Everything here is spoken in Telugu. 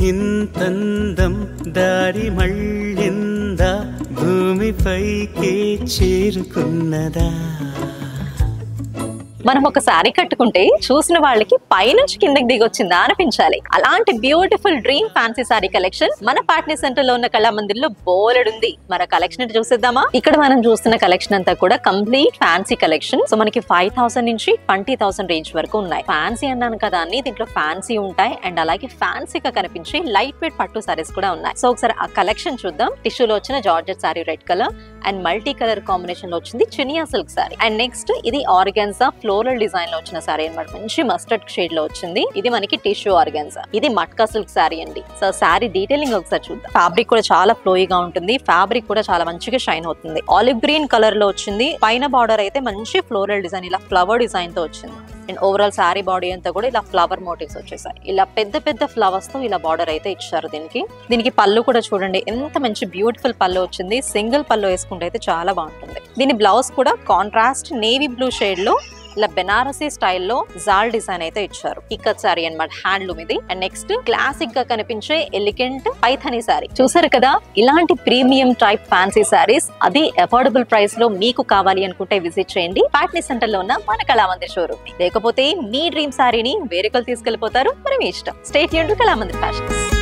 ఇంతందం దారి మళ్ళిందా భూమిపైకే చేరుకున్నదా మనం ఒక శారీ కట్టుకుంటే చూసిన వాళ్ళకి పైనుంచి కిందకి దిగొచ్చిందా అనిపించాలి. అలాంటి beautiful dream fancy sari collection మన పాట్నీ సెంటర్ లో ఉన్న కళామందిర్లో బోలెడుంది. మన కలెక్షన్ చూసేద్దామా? ఇక్కడ మనం చూస్తున్న కలెక్షన్ అంతా కూడా కంప్లీట్ ఫ్యాన్సీ కలెక్షన్. సో మనకి 5,000 నుంచి 20,000 రేంజ్ వరకు ఉన్నాయి. ఫ్యాన్సీ అన్నాను కదా అన్ని దీంట్లో ఫ్యాన్సీ ఉంటాయి అండ్ అలాగే ఫ్యాన్సీగా కనిపించే లైట్ వెయిట్ పట్టు సారీస్ కూడా ఉన్నాయి. సో ఒకసారి ఆ కలెక్షన్ చూద్దాం. టిష్యూలో వచ్చిన georgette sorry red colour and multi colour combination లో వచ్చింది Chiniya silk sorry. And next ఇది ఆర్గాన్జా ఫ్లోరల్ డిజైన్ లో వచ్చిన సారీ అన్నమాట. మంచి మస్టర్డ్ షేడ్ లో వచ్చింది. ఇది మనకి టిష్యూ ఆర్గాన్జా. ఇది మట్కా సిల్క్ సారీ అండి. సో సారీ డీటెయిలింగ్ ఒకసారి చూద్దాం. ఫ్యాబ్రిక్ కూడా చాలా ఫ్లోయిగా ఉంటుంది. ఫ్యాబ్రిక్ కూడా చాలా మంచిగా షైన్ అవుతుంది. ఆలివ్ గ్రీన్ కలర్ లో వచ్చింది. పైన బార్డర్ అయితే మంచి ఫ్లోరల్ డిజైన్ ఇలా ఫ్లవర్ డిజైన్ తో వచ్చింది. అండ్ ఓవరాల్ సారీ బాడీ అంతా కూడా ఇలా ఫ్లవర్ మోటివ్స్ వచ్చేసాయి. ఇలా పెద్ద పెద్ద ఫ్లవర్స్ తో ఇలా బార్డర్ అయితే ఇచ్చారు. దీనికి పళ్ళు కూడా చూడండి ఎంత మంచి బ్యూటిఫుల్ పళ్ళు వచ్చింది. సింగిల్ పళ్ళు వేసుకుంటే అయితే చాలా బాగుంటుంది. దీని బ్లౌజ్ కూడా కాంట్రాస్ట్ నేవీ బ్లూ షేడ్ లో ఇలా బెనారసీ స్టైల్లో జాల్ డిజైన్ అయితే ఇచ్చారు. ఇక్కత్ సారీ అన్నమాట. హ్యాండ్లూమ్ ఇది. అండ్ నెక్స్ట్ క్లాసిక్ గా కనిపించే ఎలిగెంట్ పైథనీ సారీ చూసారు కదా. ఇలాంటి ప్రీమియం టైప్ ఫ్యాన్సీ సారీస్ అది అఫోర్డబుల్ ప్రైస్ లో మీకు కావాలి అనుకుంటే విజిట్ చేయండి పాట్నీ సెంటర్ లో ఉన్న మన కళామందిర్ షోరూమ్ ని. లేకపోతే మీ డ్రీమ్ సారీని వేరేకలు తీసుకెళ్లిపోతారు. మరి మీ ఇష్టం. Stay tuned to Kalamandir fashions.